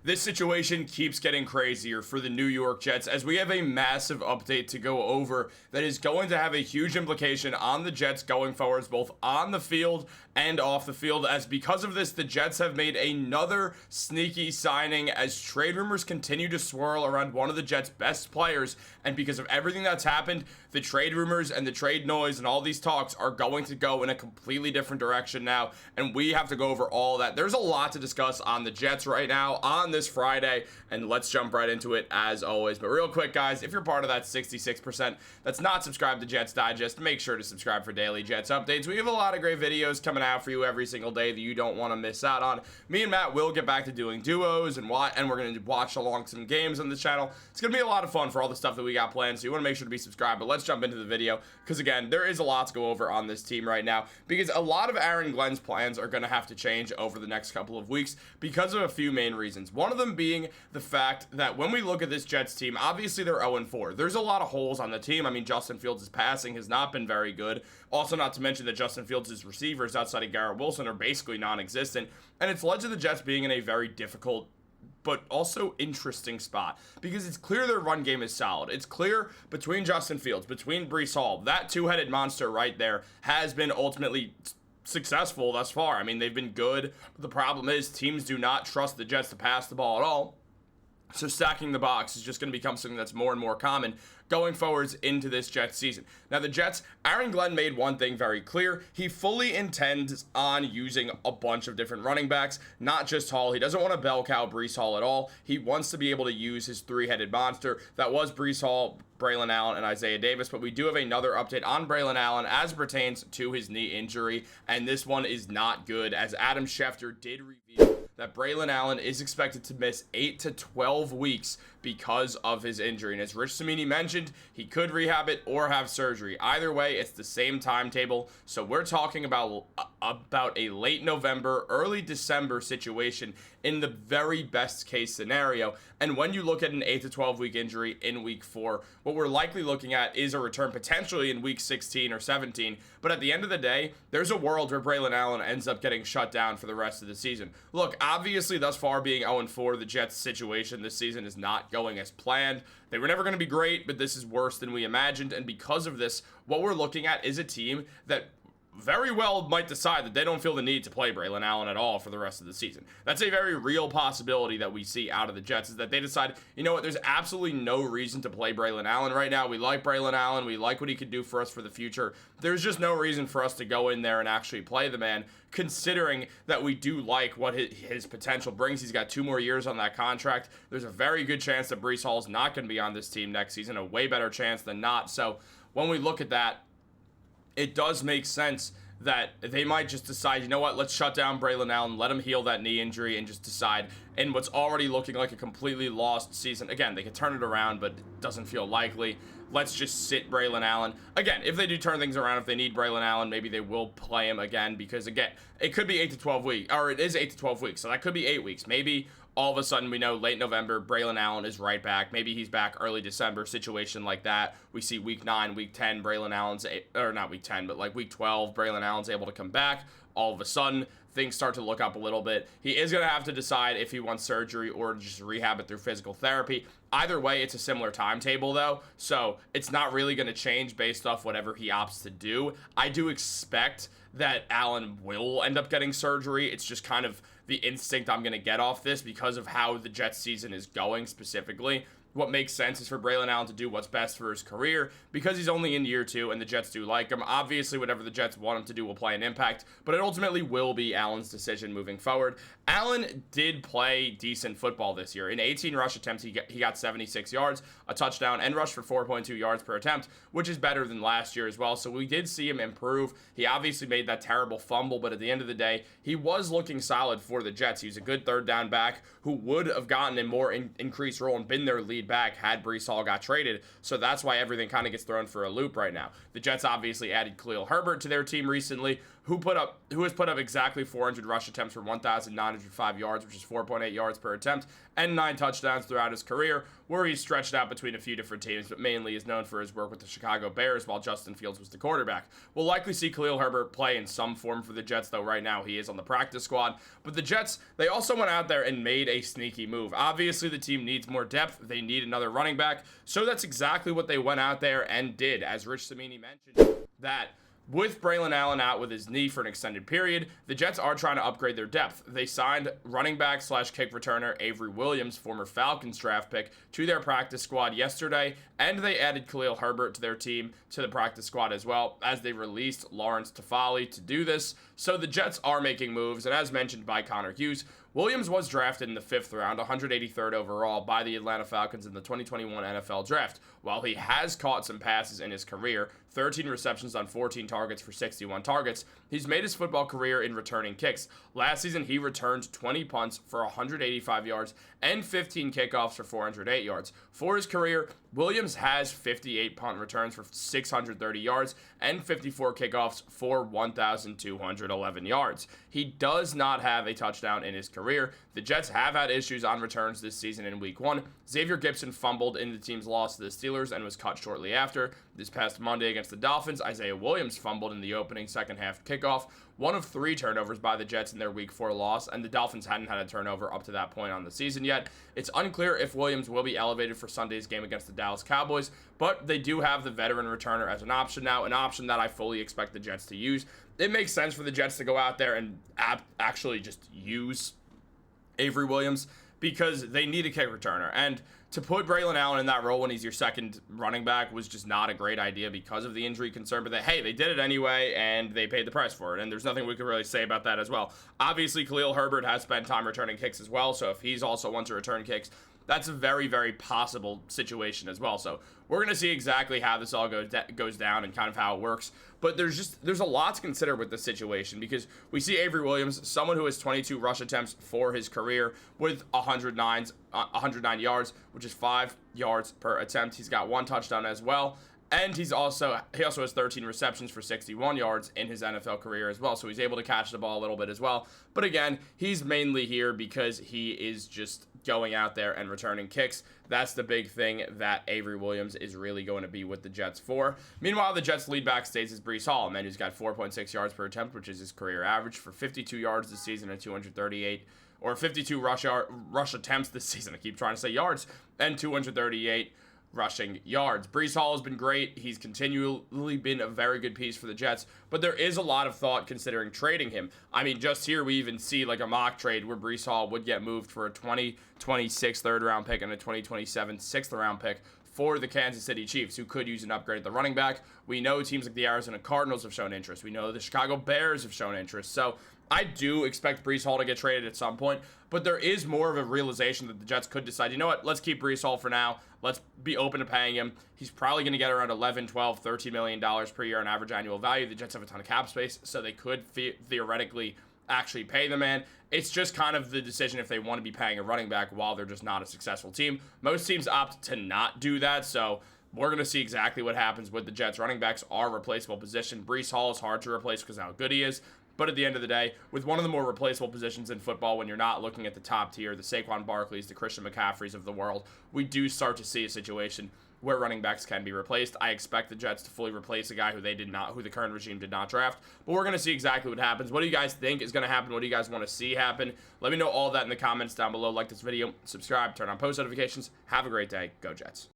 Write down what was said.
This situation keeps getting crazier for the New York Jets as we have a massive update to go over that is going to have a huge implication on the Jets going forwards, both on the field and off the field, as because of this, the Jets have made another sneaky signing as trade rumors continue to swirl around one of the Jets' best players. And because of everything that's happened, the trade rumors and the trade noise and all these talks are going to go in a completely different direction now, and we have to go over all that. There's a lot to discuss on the Jets right now on this Friday, and let's jump right into it as always. But real quick, guys, if you're part of that 66% that's not subscribed to Jets Digest, make sure to subscribe for daily Jets updates. We have a lot of great videos coming out for you every single day that you don't want to miss out on. Me and Matt will get back to doing duos, and we're going to watch along some games on the channel. It's going to be a lot of fun for all the stuff that we got planned, so you want to make sure to be subscribed. But let's jump into the video, because again, there is a lot to go over on this team right now, because a lot of Aaron Glenn's plans are going to have to change over the next couple of weeks because of a few main reasons. One of them being the fact that when we look at this Jets team, obviously they're 0-4. There's a lot of holes on the team. I mean, Justin Fields' passing has not been very good. Also, not to mention that Justin Fields' receivers outside of Garrett Wilson are basically non-existent, and it's led to the Jets being in a very difficult but also interesting spot, because it's clear their run game is solid. It's clear between Justin Fields, between Breece Hall, that two-headed monster right there has been ultimately successful thus far. I mean, they've been good. The problem is teams do not trust the Jets to pass the ball at all. So stacking the box is just going to become something that's more and more common going forwards into this Jets season. Now the Jets, Aaron Glenn made one thing very clear. He fully intends on using a bunch of different running backs, not just Hall. He doesn't want to bell cow Breece Hall at all. He wants to be able to use his three-headed monster. That was Breece Hall, Braelon Allen, and Isaiah Davis, but we do have another update on Braelon Allen as pertains to his knee injury, and this one is not good, as Adam Schefter did reveal that Braelon Allen is expected to miss 8 to 12 weeks because of his injury. And as Rich Cimini mentioned, he could rehab it or have surgery. Either way, it's the same timetable. So we're talking about a late November, early December situation in the very best case scenario. And when you look at an 8 to 12 week injury in week 4, what we're likely looking at is a return potentially in week 16 or 17. But at the end of the day, there's a world where Braelon Allen ends up getting shut down for the rest of the season. Look, obviously thus far being 0-4, the Jets situation this season is not going as planned. They were never going to be great, but this is worse than we imagined. And because of this, what we're looking at is a team that very well might decide that they don't feel the need to play Braelon Allen at all for the rest of the season. That's a very real possibility that we see out of the Jets, is that they decide, you know what, there's absolutely no reason to play Braelon Allen right now. We like Braelon Allen. We like what he could do for us for the future. There's just no reason for us to go in there and actually play the man, considering that we do like what his potential brings. He's got 2 more years on that contract. There's a very good chance that Breece Hall is not going to be on this team next season, a way better chance than not. So when we look at that, it does make sense that they might just decide, you know what, let's shut down Braelon Allen, let him heal that knee injury, and just decide in what's already looking like a completely lost season. Again, they could turn it around, but it doesn't feel likely. Let's just sit Braelon Allen. Again, if they do turn things around, if they need Braelon Allen, maybe they will play him again, because again, it could be 8 to 12 weeks, or it is 8 to 12 weeks, so that could be 8 weeks. Maybe all of a sudden we know late November, Braelon Allen is right back. Maybe he's back early December, situation like that. We see week 9, week 10, Braelon Allen's, or not week 10, but like week 12, Braelon Allen's able to come back. All of a sudden, things start to look up a little bit. He is going to have to decide if he wants surgery or just rehab it through physical therapy. Either way, it's a similar timetable though, so it's not really going to change based off whatever he opts to do. I do expect that Allen will end up getting surgery. It's just kind of the instinct I'm going to get off this because of how the Jets season is going specifically. What makes sense is for Braelon Allen to do what's best for his career, because he's only in year 2 and the Jets do like him. Obviously, whatever the Jets want him to do will play an impact, but it ultimately will be Allen's decision moving forward. Allen did play decent football this year. In 18 rush attempts, he got 76 yards, a touchdown, and rushed for 4.2 yards per attempt, which is better than last year as well. So we did see him improve. He obviously made that terrible fumble, but at the end of the day, he was looking solid for the Jets. He was a good third down back who would have gotten a more increased role and been their lead back had Breece Hall got traded. So that's why everything kind of gets thrown for a loop right now. The Jets obviously added Khalil Herbert to their team recently, who has put up exactly 400 rush attempts for 1,905 yards, which is 4.8 yards per attempt, and 9 touchdowns throughout his career, where he's stretched out between a few different teams, but mainly is known for his work with the Chicago Bears while Justin Fields was the quarterback. We'll likely see Khalil Herbert play in some form for the Jets, though right now he is on the practice squad. But the Jets, they also went out there and made a sneaky move. Obviously, the team needs more depth. They need another running back, so that's exactly what they went out there and did, as Rich Cimini mentioned, that with Braelon Allen out with his knee for an extended period, the Jets are trying to upgrade their depth. They signed running back / kick returner Avery Williams, former Falcons draft pick, to their practice squad yesterday, and they added Khalil Herbert to their team to the practice squad as well, as they released Lawrence Tafali to do this. So the Jets are making moves, and as mentioned by Connor Hughes, Williams was drafted in the 5th round, 183rd overall, by the Atlanta Falcons in the 2021 NFL Draft. While he has caught some passes in his career, 13 receptions on 14 targets for 61 targets, he's made his football career in returning kicks. Last season, he returned 20 punts for 185 yards and 15 kickoffs for 408 yards. For his career, Williams has 58 punt returns for 630 yards and 54 kickoffs for 1,211 yards. He does not have a touchdown in his career. The Jets have had issues on returns this season in Week 1. Xavier Gipson fumbled in the team's loss to the Steelers and was cut shortly after. This past Monday against the Dolphins, Isaiah Williams fumbled in the opening second half kickoff. One of 3 turnovers by the Jets in their Week 4 loss, and the Dolphins hadn't had a turnover up to that point on the season yet. It's unclear if Williams will be elevated for Sunday's game against the Dallas Cowboys, but they do have the veteran returner as an option now, an option that I fully expect the Jets to use. It makes sense for the Jets to go out there and actually just use Avery Williams because they need a kick returner, and to put Braelon Allen in that role when he's your second running back was just not a great idea because of the injury concern. But hey, they did it anyway, and they paid the price for it, and there's nothing we can really say about that as well. Obviously, Khalil Herbert has spent time returning kicks as well, so if he's also wants to return kicks, that's a very, very possible situation as well. So we're going to see exactly how this all goes down and kind of how it works. But there's a lot to consider with this situation because we see Avery Williams, someone who has 22 rush attempts for his career with 109 yards, which is 5 yards per attempt. He's got 1 touchdown as well. And he also has 13 receptions for 61 yards in his NFL career as well. So he's able to catch the ball a little bit as well. But again, he's mainly here because he is just going out there and returning kicks. That's the big thing that Avery Williams is really going to be with the Jets for. Meanwhile, the Jets' lead back stays as Breece Hall, a man who's got 4.6 yards per attempt, which is his career average, for 52 yards this season and 52 rush attempts this season. I keep trying to say yards, and 238 rushing yards. Breece Hall has been great. He's continually been a very good piece for the Jets, but there is a lot of thought considering trading him. I mean, just here we even see like a mock trade where Breece Hall would get moved for a 2026 third-round pick and a 2027 sixth-round pick for the Kansas City Chiefs, who could use an upgrade at the running back. We know teams like the Arizona Cardinals have shown interest. We know the Chicago Bears have shown interest. So I do expect Breece Hall to get traded at some point, but there is more of a realization that the Jets could decide, you know what, let's keep Breece Hall for now. Let's be open to paying him. He's probably going to get around $11, $12, $13 million per year on average annual value. The Jets have a ton of cap space, so they could theoretically actually pay the man. It's just kind of the decision if they want to be paying a running back while they're just not a successful team. Most teams opt to not do that, so we're going to see exactly what happens with the Jets. Running backs are a replaceable position. Breece Hall is hard to replace because of how good he is. But at the end of the day, with one of the more replaceable positions in football, when you're not looking at the top tier, the Saquon Barkleys, the Christian McCaffreys of the world, we do start to see a situation where running backs can be replaced. I expect the Jets to fully replace a guy who the current regime did not draft. But we're going to see exactly what happens. What do you guys think is going to happen? What do you guys want to see happen? Let me know all that in the comments down below. Like this video, subscribe, turn on post notifications. Have a great day. Go Jets.